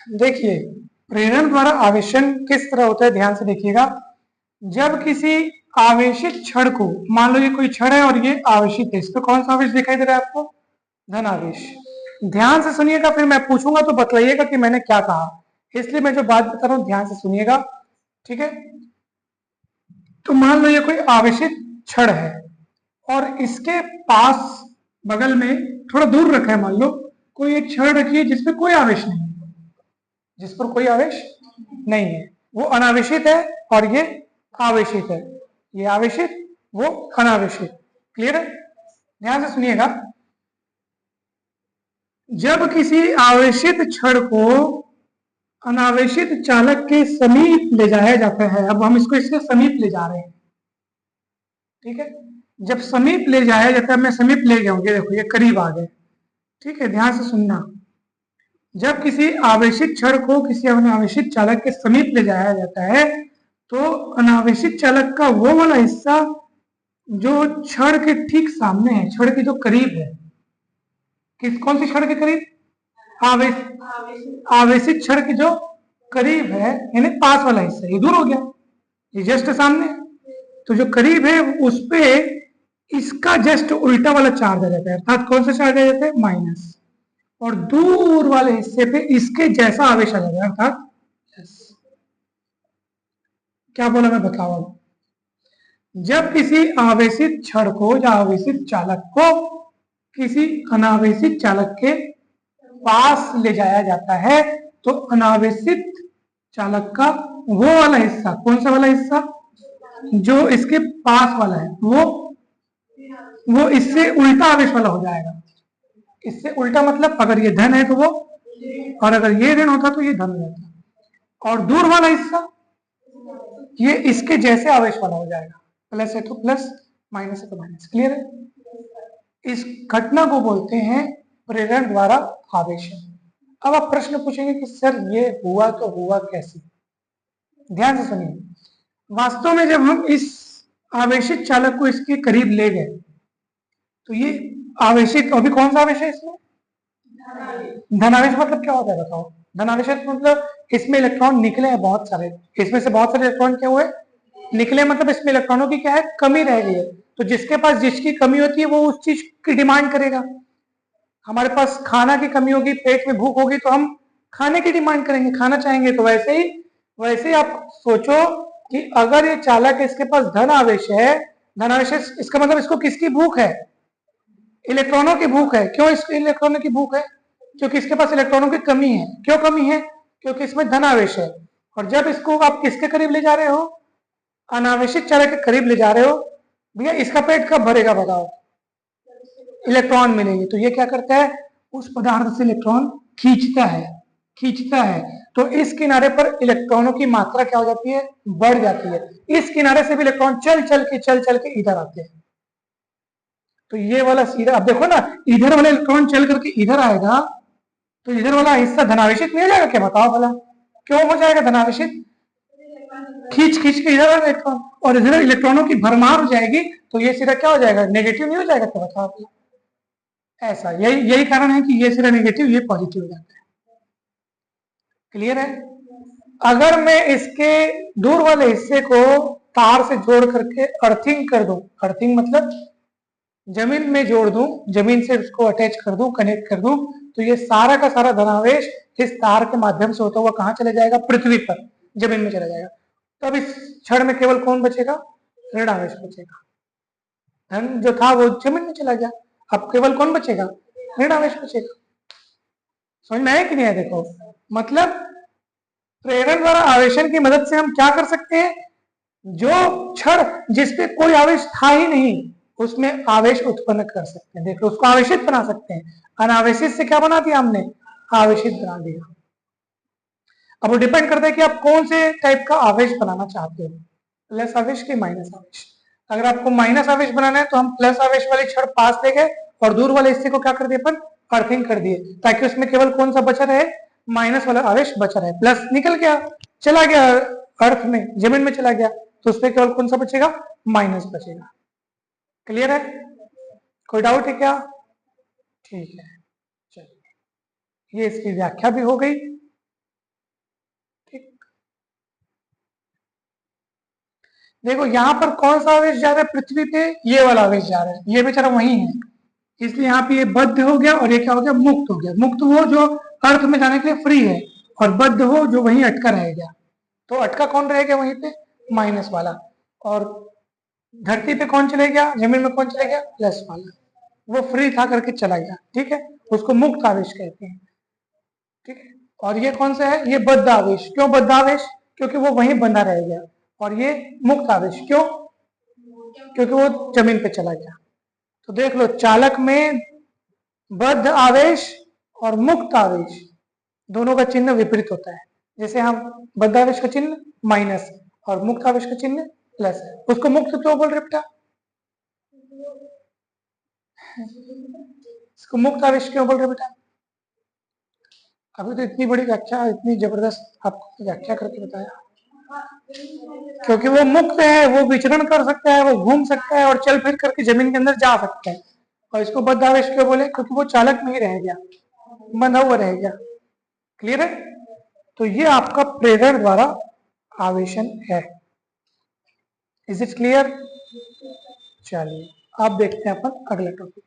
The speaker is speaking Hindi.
देखिए, प्रेरण द्वारा आवेशन किस तरह होता है, ध्यान से देखिएगा। जब किसी आवेशित क्षण को, मान लो ये कोई क्षण है और ये आवेशित है, इस पर कौन सा आवेश दिखाई दे रहा है आपको? धन आवेश। ध्यान से सुनिएगा, फिर मैं पूछूंगा तो बतलाइएगा कि मैंने क्या कहा, इसलिए मैं जो बात बता रहा हूं ध्यान से सुनिएगा, ठीक है। तो मान लो ये कोई आवेशित क्षण है और इसके पास बगल में थोड़ा दूर रखा है, मान लो कोई एक क्षण रखिए जिसपे कोई आवेश नहीं है, जिस पर कोई आवेश नहीं है, वो अनावेशित है और ये आवेशित है, ये आवेशित वो अनावेशित। क्लियर है? ध्यान से सुनिएगा। जब किसी आवेशित क्षण को अनावेशित चालक के समीप ले जाया जाता है, अब हम इसको इसके समीप ले जा रहे हैं, ठीक है। जब समीप ले जाया जाता है, मैं समीप ले गया हूं, ये देखो ये करीब आ गए, ठीक है। ध्यान से सुनना। जब किसी आवेशित क्षण को किसी अनावेशित चालक के समीप ले जाया जाता है, तो अनावेशित चालक का वो वाला हिस्सा जो क्षण के ठीक सामने है, क्षण के जो करीब है, किस कौन सी क्षण के करीब? आवेशित क्षण के जो करीब है, यानी पास वाला हिस्सा, ये दूर हो गया, ये जस्ट सामने। तो जो करीब है उस पे इसका जस्ट उल्टा वाला चार्ज आ जाता है, अर्थात कौन सा चार्ज आ जाता है? माइनस। और दूर वाले हिस्से पे इसके जैसा आवेश आ जाता है, अर्थात प्लस। क्या बोला मैं, बताओ अब। जब किसी आवेशित क्षण को या आवेशित चालक को किसी अनावेशित चालक के पास ले जाया जाता है, तो अनावेशित चालक का वो वाला हिस्सा, कौन सा वाला हिस्सा? जो इसके पास वाला है, वो इससे उल्टा आवेश वाला हो जाएगा। इससे उल्टा मतलब अगर ये धन है तो वो, और अगर ये ऋण होता तो ये धन हो जाता। और दूर वाला हिस्सा ये इसके जैसे आवेश वाला हो जाएगा, प्लस है तो प्लस, माइनस है तो माइनस। क्लियर है? इस घटना को बोलते हैं प्रेरण द्वारा आवेशन। अब आप प्रश्न पूछेंगे कि सर ये हुआ तो हुआ कैसे? ध्यान से सुनिए। वास्तव में जब हम इस आवेशित चालक को इसके करीब ले गए, तो ये आवेशित, अभी कौन सा आवेश है इसमें? धनावेश। मतलब क्या होता है बताओ? धनावेश मतलब इसमें इलेक्ट्रॉन निकले हैं बहुत सारे, इसमें से बहुत सारे इलेक्ट्रॉन क्या हुए? निकले, मतलब इसमें इलेक्ट्रॉनों की क्या है? कमी रह गई है। तो जिसके पास जिसकी कमी होती है वो उस चीज की डिमांड करेगा। हमारे पास खाना की कमी होगी, पेट में भूख होगी, तो हम खाने की डिमांड करेंगे, खाना चाहेंगे। तो वैसे ही आप सोचो कि अगर ये चालक इसके पास धन आवेश है, धन आवेश, इसका मतलब इसको किसकी भूख है? इलेक्ट्रॉनों की भूख है। क्यों इसको इलेक्ट्रॉनों की भूख है? क्योंकि इसके पास इलेक्ट्रॉनों की कमी है। क्यों कमी है? क्योंकि इसमें धन आवेश है। और जब इसको आप किसके करीब ले जा रहे हो? अनावेशित चालक के करीब ले जा रहे हो। भैया इसका पेट कब भरेगा बताओ? इलेक्ट्रॉन मिलेंगे। तो ये क्या करता है? उस पदार्थ से इलेक्ट्रॉन खींचता है। तो इस किनारे पर इलेक्ट्रॉनों की मात्रा क्या हो जाती है? बढ़ जाती है। इस किनारे से भी इलेक्ट्रॉन चल चल के इधर आते हैं। तो ये वाला सीधा, अब देखो ना, इधर वाला इलेक्ट्रॉन चल करके इधर आएगा, तो इधर वाला हिस्सा धनावेशित नहीं हो जाएगा क्या? बताओ भला क्यों हो जाएगा धनावेशित? खींच के इधर आएगा इलेक्ट्रॉन, और इधर इलेक्ट्रॉनों की भरमार हो जाएगी, तो ये सिरा क्या हो जाएगा? नेगेटिव नहीं हो जाएगा? तो बताओ। ऐसा यही कारण है कि ये सिरा नेगेटिव, ये पॉजिटिव हो जाता है। क्लियर है? अगर मैं इसके दूर वाले हिस्से को तार से जोड़ करके अर्थिंग कर दूं, अर्थिंग मतलब जमीन में जोड़ दूं, जमीन से उसको अटैच कर दूं, कनेक्ट कर दूं, तो ये सारा का सारा धनावेश इस तार के माध्यम से होता हुआ कहां चला जाएगा? पृथ्वी पर, जमीन में चला जाएगा। तो अब इस क्षण में केवल कौन बचेगा? ऋण आवेश बचेगा। धन जो था वो जमीन में चला गया, अब केवल कौन बचेगा? ऋण आवेश बचेगा। समझ में आया कि नहीं आया? देखो, मतलब प्रेरण द्वारा आवेशन की मदद से हम क्या कर सकते हैं? जो क्षण जिसपे कोई आवेश था ही नहीं, उसमें आवेश उत्पन्न कर सकते हैं। देखो, उसको आवेशित बना सकते हैं। अनावेशित से क्या बना दिया हमने? आवेशित बना दिया। अब वो डिपेंड करता है कि आप कौन से टाइप का आवेश बनाना चाहते हो, प्लस आवेश के माइनस आवेश। अगर आपको माइनस आवेश बनाना है तो हम प्लस आवेश वाले क्षण पास ले गए और दूर वाले हिस्से को क्या कर दिए? अपन अर्थिंग कर दिए, ताकि उसमें केवल कौन सा बचा रहे? माइनस वाला आवेश बचा रहे। प्लस निकल गया, चला गया अर्थ में, जमीन में चला गया, तो उसमें केवल कौन सा बचेगा? माइनस बचेगा। क्लियर है? कोई डाउट है क्या? ठीक है, चलिए, ये इसकी व्याख्या भी हो गई। देखो यहाँ पर कौन सा आवेश जा रहा है पृथ्वी पे, ये वाला आवेश जा रहा है, ये बेचारा वही है, इसलिए यहाँ पे ये बद्ध हो गया और ये क्या हो गया, मुक्त हो गया। मुक्त वो जो अर्थ में जाने के लिए फ्री है, और बद्ध वो जो वहीं अटका रह गया। तो अटका कौन रह गया वहीं पे, माइनस वाला। और धरती पे कौन चले गया, जमीन में कौन चले गया, प्लस वाला, वो फ्री था करके चला गया, ठीक है, उसको मुक्त आवेश कहते हैं, ठीक है। और ये कौन सा है, ये बद्ध आवेश। क्यों बद्ध आवेश, क्योंकि वो वहीं बंधा रह गया। और ये मुक्त आवेश, क्यों, क्योंकि वो जमीन पे चला गया। तो देख लो, चालक में बद्ध आवेश और मुक्त आवेश दोनों का चिन्ह विपरीत होता है। जैसे हम बद्ध आवेश का चिन्ह माइनस और मुक्त आवेश का चिन्ह प्लस, उसको मुक्त क्यों बोल रहे बेटा, इसको मुक्त आवेश क्यों बोल रहे बेटा। अभी तो इतनी बड़ी व्याख्या, इतनी जबरदस्त आपको व्याख्या करके बताया, क्योंकि वो मुक्त है, वो विचरण कर सकता है, वो घूम सकता है और चल फिर करके जमीन के अंदर जा सकता है। और इसको बद्ध आवेश क्यों बोले, क्योंकि वो चालक में ही रह गया, बंधा हुआ रह गया। क्लियर है। तो ये आपका प्रेरण द्वारा आवेशन है। Is it clear. चलिए आप देखते हैं अपन अगला टॉपिक।